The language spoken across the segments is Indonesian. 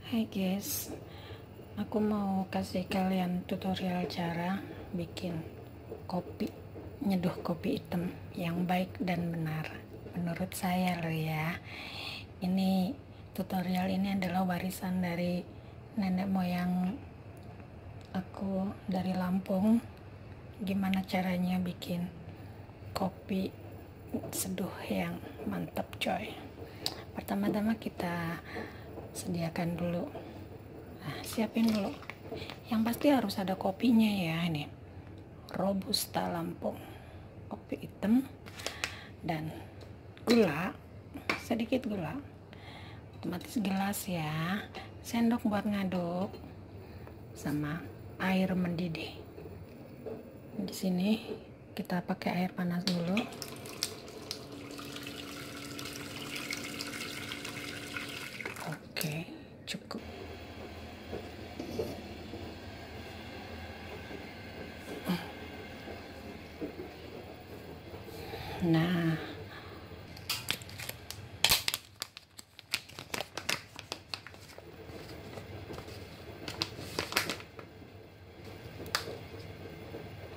Hai guys, aku mau kasih kalian tutorial cara bikin kopi, nyeduh kopi hitam yang baik dan benar menurut saya loh ya. Ini tutorial ini adalah warisan dari nenek moyang aku dari Lampung. Gimana caranya bikin kopi seduh yang mantap coy. Pertama-tama kita sediakan dulu, siapin dulu, yang pasti harus ada kopinya ya. Ini Robusta Lampung, kopi hitam, dan gula, sedikit gula, otomatis gelas ya, sendok buat ngaduk, sama air mendidih. Di sini kita pakai air panas dulu. Oke, cukup. Nah,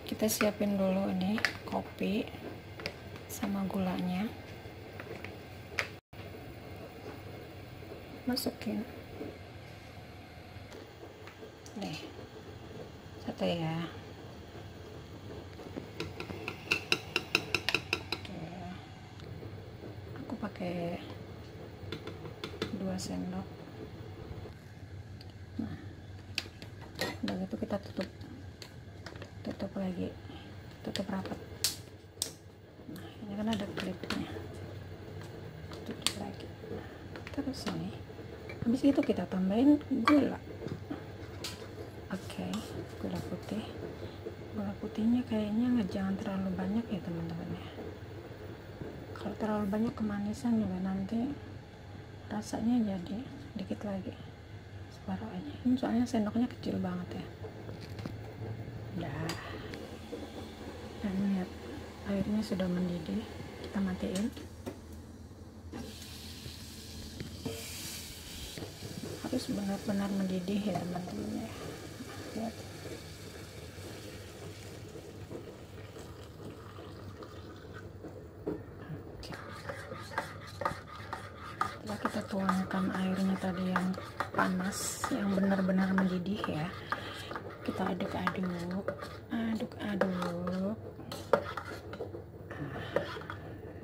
kita siapin dulu ini kopi sama gulanya, masukin nih satu ya. Aku pakai 2 sendok. Nah, udah gitu kita tutup lagi, tutup rapat. Nah, ini kan ada klipnya, tutup lagi. Terus ini habis itu kita tambahin gula. Oke, gula putih. Gula putihnya kayaknya jangan terlalu banyak ya teman-teman ya. Kalau terlalu banyak kemanisan juga nanti rasanya jadi dikit lagi, separuh aja. Ini soalnya sendoknya kecil banget ya. Udah, dan lihat airnya sudah mendidih, kita matiin. Harus benar-benar mendidih ya teman-teman ya. Lihat. Setelah kita tuangkan airnya tadi yang panas, yang benar-benar mendidih ya, kita aduk-aduk.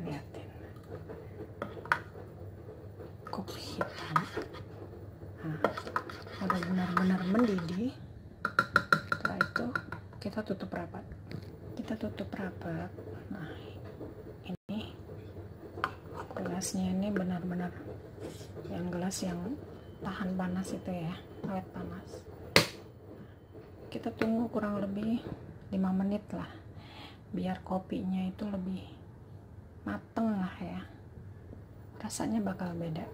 Lihatin kopi hitam. Udah benar-benar mendidih. Setelah itu kita tutup rapat. Nah, ini gelasnya ini benar-benar yang gelas yang tahan panas itu ya, awet panas. Kita tunggu kurang lebih 5 menit lah, biar kopinya itu lebih mateng lah ya. Rasanya bakal beda.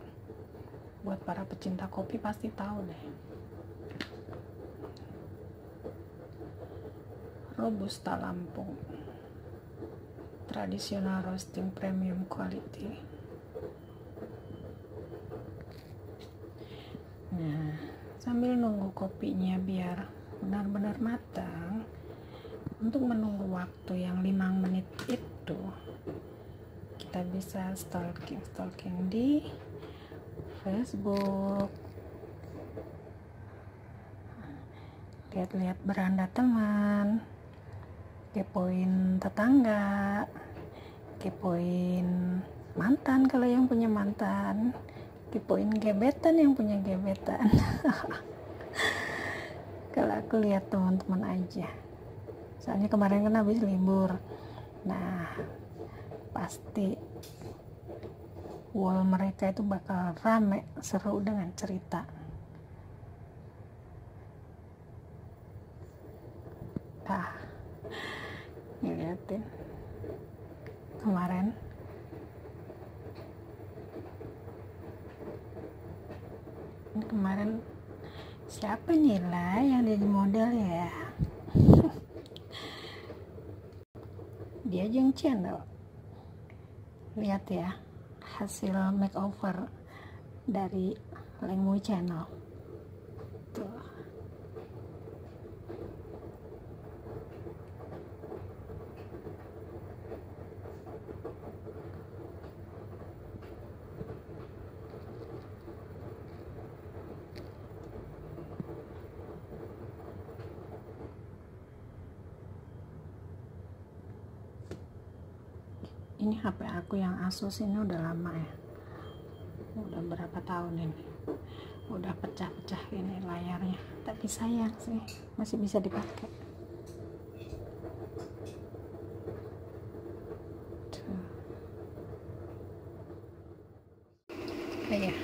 Buat para pecinta kopi pasti tahu deh. Robusta Lampung, tradisional roasting premium quality. Nah, sambil nunggu kopinya biar benar-benar matang, untuk menunggu waktu yang 5 menit itu, kita bisa stalking di Facebook, lihat-lihat beranda teman, kepoin tetangga, kepoin mantan kalau yang punya mantan, kepoin gebetan yang punya gebetan. Kalau aku lihat teman-teman aja, soalnya kemarin kan habis libur. Nah, pasti wall mereka itu bakal rame, seru dengan cerita. Ngeliatin kemarin siapa nih lah yang jadi model ya. Dia Jeng Channel. Lihat ya hasil makeover dari Lengmu Channel. Ini HP aku yang Asus ini udah lama ya, udah berapa tahun ini, udah pecah-pecah ini layarnya, tapi sayang sih masih bisa dipakai. Tuh. Ya,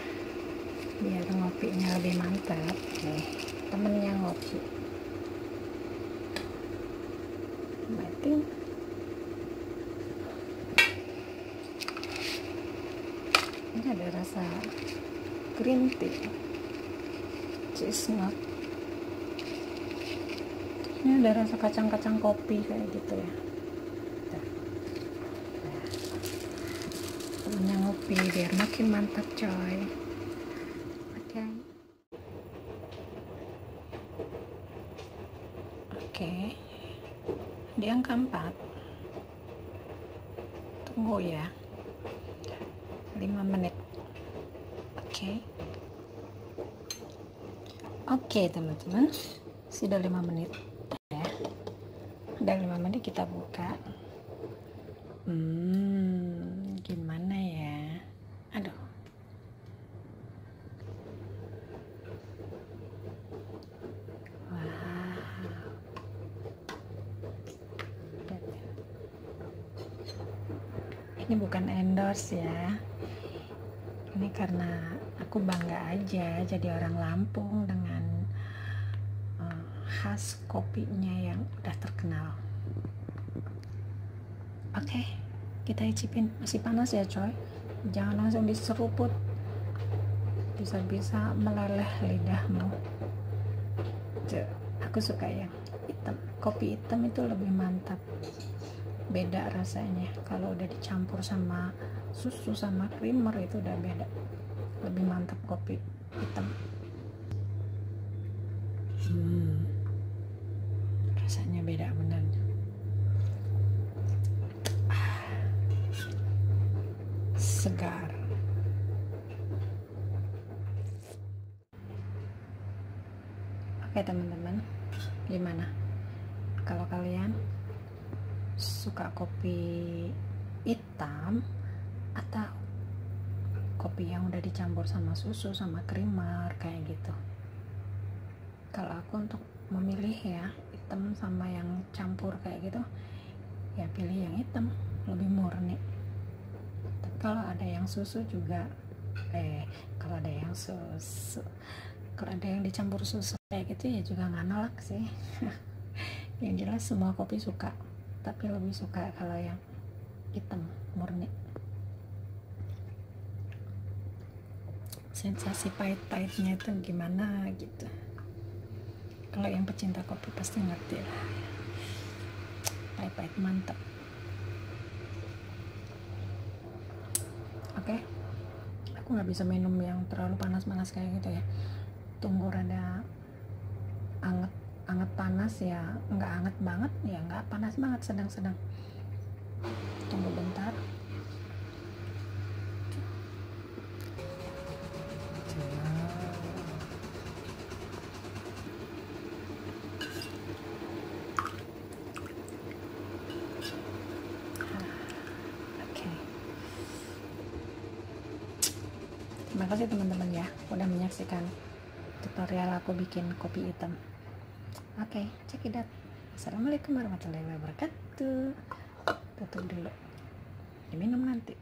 biar ngopinya lebih mantap nih, temennya ngopi berarti ini ada rasa green tea, chestnut, ini ada rasa kacang-kacang kopi kayak gitu ya. Temennya ngopi biar makin mantap coy. Oke, di angka 4 tunggu ya 5 menit. Oke teman-teman, sudah 5 menit ya. Udah 5 menit, kita buka. Gimana ya, aduh, ini bukan endorse ya, ini karena aku bangga aja jadi orang Lampung dengan khas kopinya yang udah terkenal. Oke, kita icipin. Masih panas ya coy, jangan langsung diseruput, bisa-bisa meleleh lidahmu. Aku suka yang hitam, kopi hitam itu lebih mantap, beda rasanya. Kalau udah dicampur sama susu sama creamer itu udah beda, lebih mantap kopi hitam. Rasanya beda bener. Segar. Oke teman-teman, gimana kalau kalian suka kopi hitam atau kopi yang udah dicampur sama susu sama creamer kayak gitu? Kalau aku untuk memilih ya hitam sama yang campur kayak gitu, ya pilih yang hitam, lebih murni. Tapi kalau ada yang susu juga, kalau ada yang dicampur susu kayak gitu ya juga nggak nolak sih. Yang jelas semua kopi suka, tapi lebih suka kalau yang hitam murni. Sensasi pahit-pahitnya itu gimana gitu, kalau yang pecinta kopi pasti ngerti lah, pahit-pahit mantap. Oke, aku nggak bisa minum yang terlalu panas-panas kayak gitu ya, tunggu rada anget panas ya, nggak anget banget ya nggak panas banget, sedang-sedang. Tunggu bentar. Terima kasih teman-teman ya udah menyaksikan tutorial aku bikin kopi hitam. Oke, check it out. Assalamualaikum warahmatullahi wabarakatuh. Tutup dulu, diminum nanti.